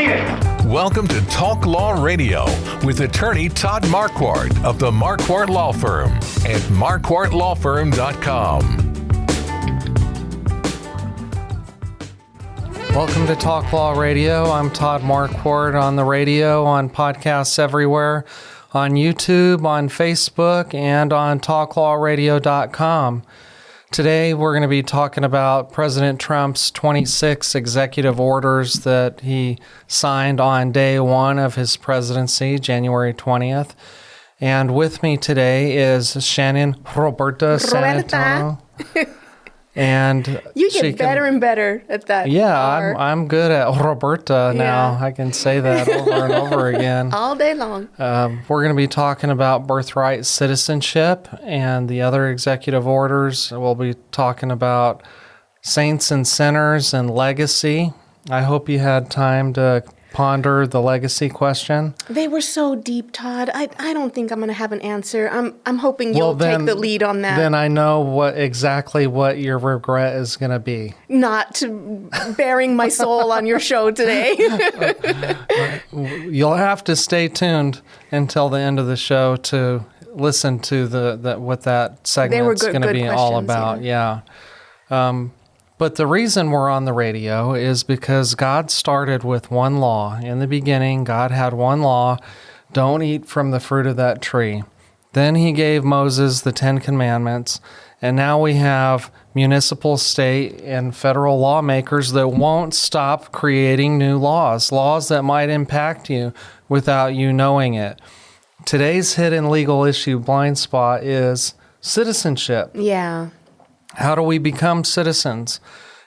seen it. Welcome to Talk Law Radio with attorney Todd Marquardt of the Marquardt Law Firm at marquardtlawfirm.com. Welcome to Talk Law Radio. I'm Todd Marquardt on the radio, on podcasts everywhere, on YouTube, on Facebook, and on talklawradio.com. Today, we're going to be talking about President Trump's 26 executive orders that he signed on day one of his presidency, January 20th. And with me today is Shannon Roberta Sanantano. And you get better and better at that. Yeah, I'm good at Roberta now. Yeah. I can say that over and over again. All day long. We're going to be talking about birthright citizenship and the other executive orders. We'll be talking about saints and sinners and legacy. I hope you had time to ponder the legacy question. They were so deep, Todd. I don't think I'm going to have an answer. I'm hoping you'll take the lead on that. Then I know exactly what your regret is going to be. Not bearing my soul on your show today. You'll have to stay tuned until the end of the show to listen to what that segment's going to be all about. Yeah. But the reason we're on the radio is because God started with one law. In the beginning, God had one law: don't eat from the fruit of that tree. Then he gave Moses the 10 Commandments, and now we have municipal, state, and federal lawmakers that won't stop creating new laws that might impact you without you knowing it. Today's hidden legal issue blind spot is citizenship. Yeah. How do we become citizens?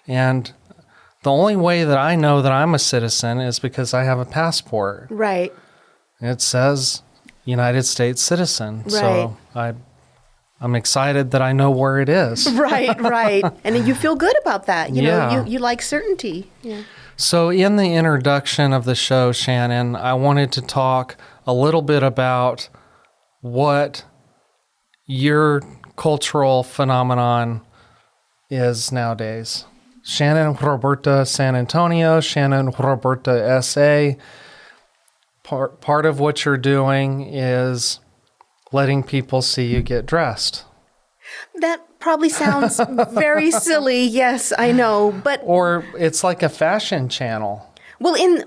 And the only way that I know that I'm a citizen is because I have a passport. Right. It says United States citizen. Right. So I'm excited that I know where it is. Right. And then you feel good about that. You know, you like certainty. Yeah. So in the introduction of the show, Shannon, I wanted to talk a little bit about what your cultural phenomenon is nowadays. Shannon Roberta San Antonio, Shannon Roberta SA. Part of what you're doing is letting people see you get dressed. That probably sounds very silly. Yes, I know, but or it's like a fashion channel. Well, in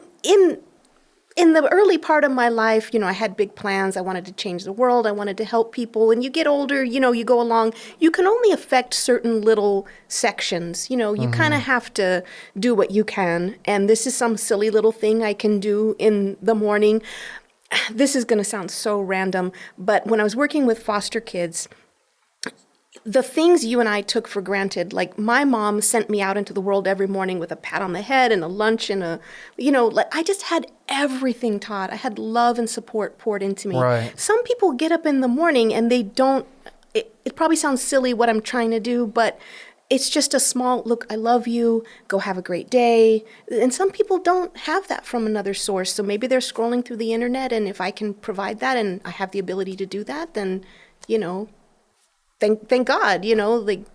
the early part of my life, I had big plans. I wanted to change the world. I wanted to help people. And you get older, you go along. You can only affect certain little sections. You kind of have to do what you can. And this is some silly little thing I can do in the morning. This is going to sound so random, but when I was working with foster kids, the things you and I took for granted, like my mom sent me out into the world every morning with a pat on the head and a lunch and I just had everything, Todd. I had love and support poured into me. Right. Some people get up in the morning and they don't, it probably sounds silly what I'm trying to do, but it's just a small, look, I love you, go have a great day. And some people don't have that from another source. So maybe they're scrolling through the internet, and if I can provide that and I have the ability to do that, then, Thank God,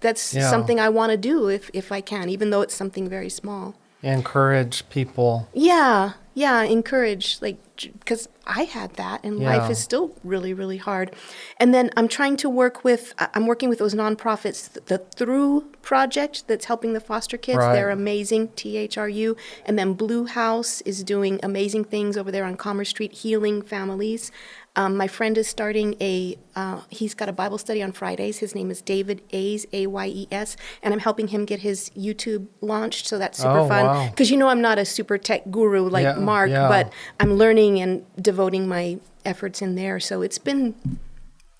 that's something I want to do if I can, even though it's something very small. Encourage people. Yeah, encourage, because I had that, and life is still really, really hard. And then I'm working with those nonprofits, the Through Project that's helping the foster kids. Right. They're amazing, THRU. And then Blue House is doing amazing things over there on Commerce Street, healing families. My friend is starting he's got a Bible study on Fridays. His name is David Ayes, Ayes, and I'm helping him get his YouTube launched, so that's super fun. Because I'm not a super tech guru like Mark, but I'm learning and devoting my efforts in there. So it's been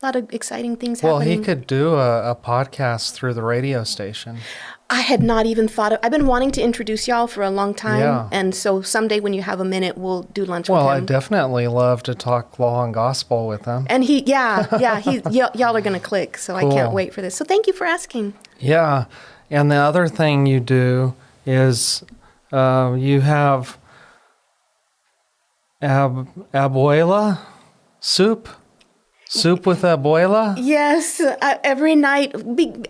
a lot of exciting things happening. Well, he could do a podcast through the radio station. I had not even thought of. I've been wanting to introduce y'all for a long time, and so someday when you have a minute, we'll do lunch with him. Well, I definitely love to talk law and gospel with him. And y'all are going to click, so cool. I can't wait for this. So thank you for asking. Yeah, and the other thing you do is you have abuela soup. Soup with abuela? Yes, every night.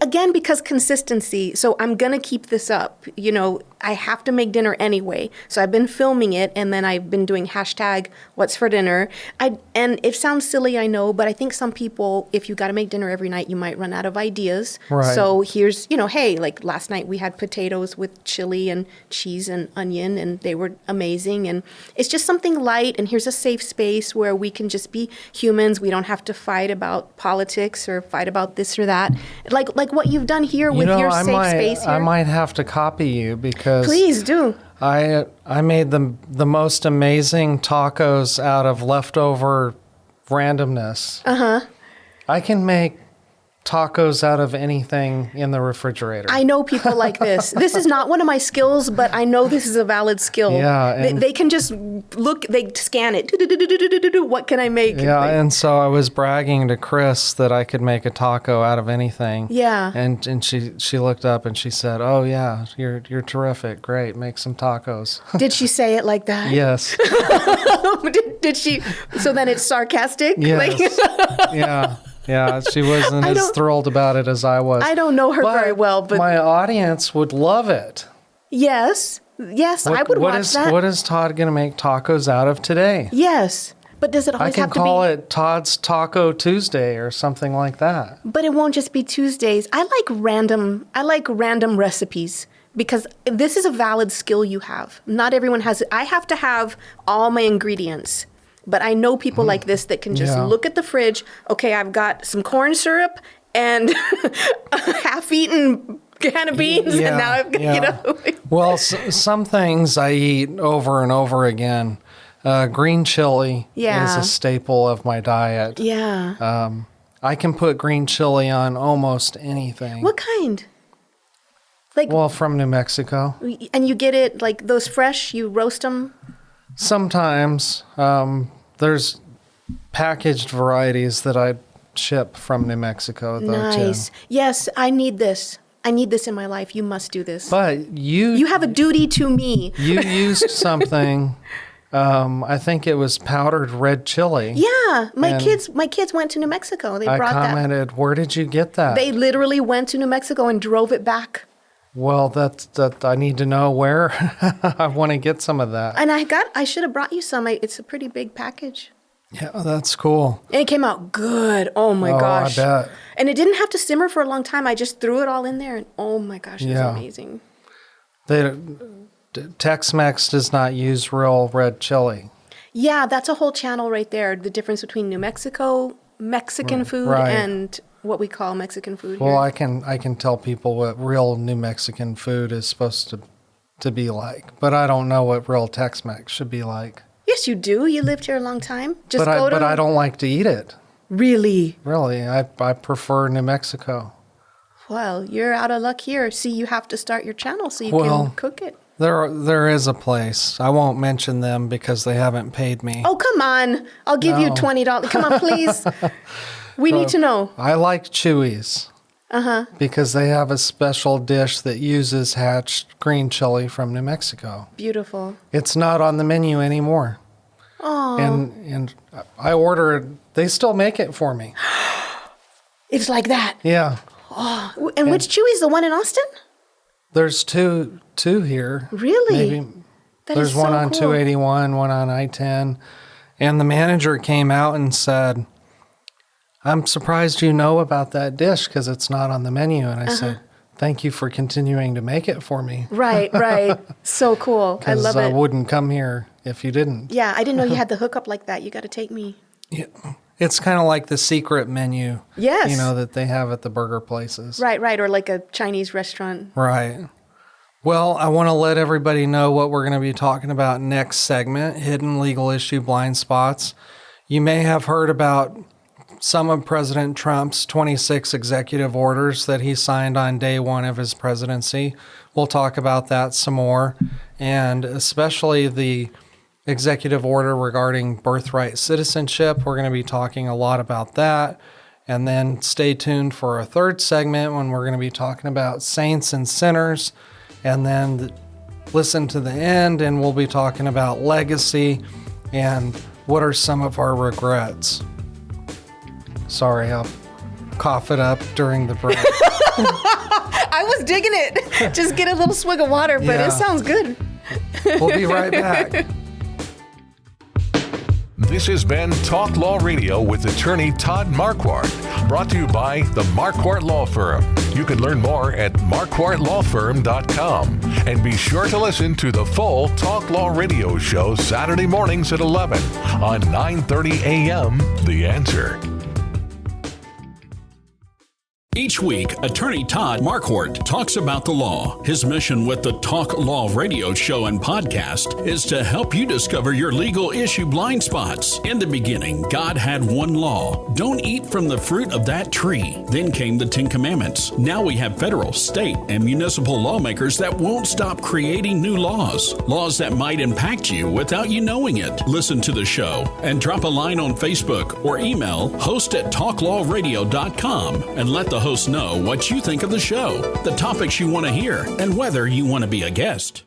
Again, because consistency. So I'm going to keep this up. You know, I have to make dinner anyway. So I've been filming it, and then I've been doing hashtag what's for dinner. And it sounds silly, I know, but I think some people, if you got to make dinner every night, you might run out of ideas. Right. So here's, you know, hey, like last night we had potatoes with chili and cheese and onion, and they were amazing. And it's just something light, and here's a safe space where we can just be humans. We don't have to fight about politics or fight about this or that. Like what you've done here with your safe space here. I might have to copy you because please do. I made the most amazing tacos out of leftover randomness. I can make tacos out of anything in the refrigerator. I know people like this. This is not one of my skills, but I know this is a valid skill. Yeah, they can just look, they scan it. What can I make? Yeah, and so I was bragging to Chris that I could make a taco out of anything. Yeah. And she looked up and she said, "Oh yeah, you're terrific. Great, make some tacos." Did she say it like that? Yes. Did she? So then it's sarcastic? Yes. Yeah. Yeah, she wasn't as thrilled about it as I was. I don't know her very well, but my audience would love it. Yes, I would watch that. What is Todd going to make tacos out of today? Yes, but does it always have to be? I can call it Todd's Taco Tuesday or something like that. But it won't just be Tuesdays. I like random recipes. Because this is a valid skill you have. Not everyone has it. I have to have all my ingredients. But I know people like this that can just look at the fridge. Okay, I've got some corn syrup and a half-eaten can of beans, and now I've got, you know. Well, some things I eat over and over again. Green chili is a staple of my diet. Yeah. I can put green chili on almost anything. What kind? From New Mexico. And you get it, like those fresh, you roast them? Sometimes. There's packaged varieties that I ship from New Mexico, though, nice. too. Yes, I need this. I need this in my life. You must do this. But you have a duty to me. You used something, I think it was powdered red chili. Yeah, my kids went to New Mexico. They brought that. I commented, where did you get that? They literally went to New Mexico and drove it back. Well, that I need to know where. I want to get some of that. And I should have brought you some. It's a pretty big package. Yeah, that's cool. And it came out good. Oh my gosh. I bet. And it didn't have to simmer for a long time. I just threw it all in there, and oh my gosh, it was amazing. Tex-Mex does not use real red chili. Yeah, that's a whole channel right there. The difference between New Mexico, Mexican food, and what we call Mexican food here. Well, I can tell people what real New Mexican food is supposed to be like, but I don't know what real Tex-Mex should be like. Yes, you do. You lived here a long time. But I don't like to eat it. Really? Really, I prefer New Mexico. Well, you're out of luck here. See, you have to start your channel so you can cook it. There is a place. I won't mention them because they haven't paid me. Oh, come on. I'll give you $20. Come on, please. We need to know. I like Chewy's. Because they have a special dish that uses hatched green chili from New Mexico. Beautiful. It's not on the menu anymore. Oh. And I ordered. They still make it for me. It's like that. Yeah. Oh. And which Chewy's? The one in Austin? There's two here. Really? Maybe. There's one on 281, one on I-10. And the manager came out and said, "I'm surprised you know about that dish because it's not on the menu." And I said, "Thank you for continuing to make it for me." Right. So cool. I love it. I wouldn't come here if you didn't. Yeah, I didn't know you had the hookup like that. You got to take me. Yeah. It's kind of like the secret menu. Yes. You know, that they have at the burger places. Right. Or like a Chinese restaurant. Right. Well, I want to let everybody know what we're going to be talking about next segment, Hidden Legal Issue Blind Spots. You may have heard about some of President Trump's 26 executive orders that he signed on day one of his presidency. We'll talk about that some more, and especially the executive order regarding birthright citizenship. We're going to be talking a lot about that. And then stay tuned for a third segment when we're going to be talking about saints and sinners. And then listen to the end, and we'll be talking about legacy and what are some of our regrets. Sorry, I'll cough it up during the break. I was digging it. Just get a little swig of water, but it sounds good. We'll be right back. This has been Talk Law Radio with attorney Todd Marquardt, brought to you by the Marquardt Law Firm. You can learn more at marquardtlawfirm.com. And be sure to listen to the full Talk Law Radio show Saturday mornings at 11 on 9:30 a.m. The Answer. Each week, attorney Todd Marquardt talks about the law. His mission with the Talk Law Radio show and podcast is to help you discover your legal issue blind spots. In the beginning, God had one law. Don't eat from the fruit of that tree. Then came the 10 Commandments. Now we have federal, state, and municipal lawmakers that won't stop creating new laws. Laws that might impact you without you knowing it. Listen to the show and drop a line on Facebook or email host@talklawradio.com and let the host know what you think of the show, the topics you want to hear, and whether you want to be a guest.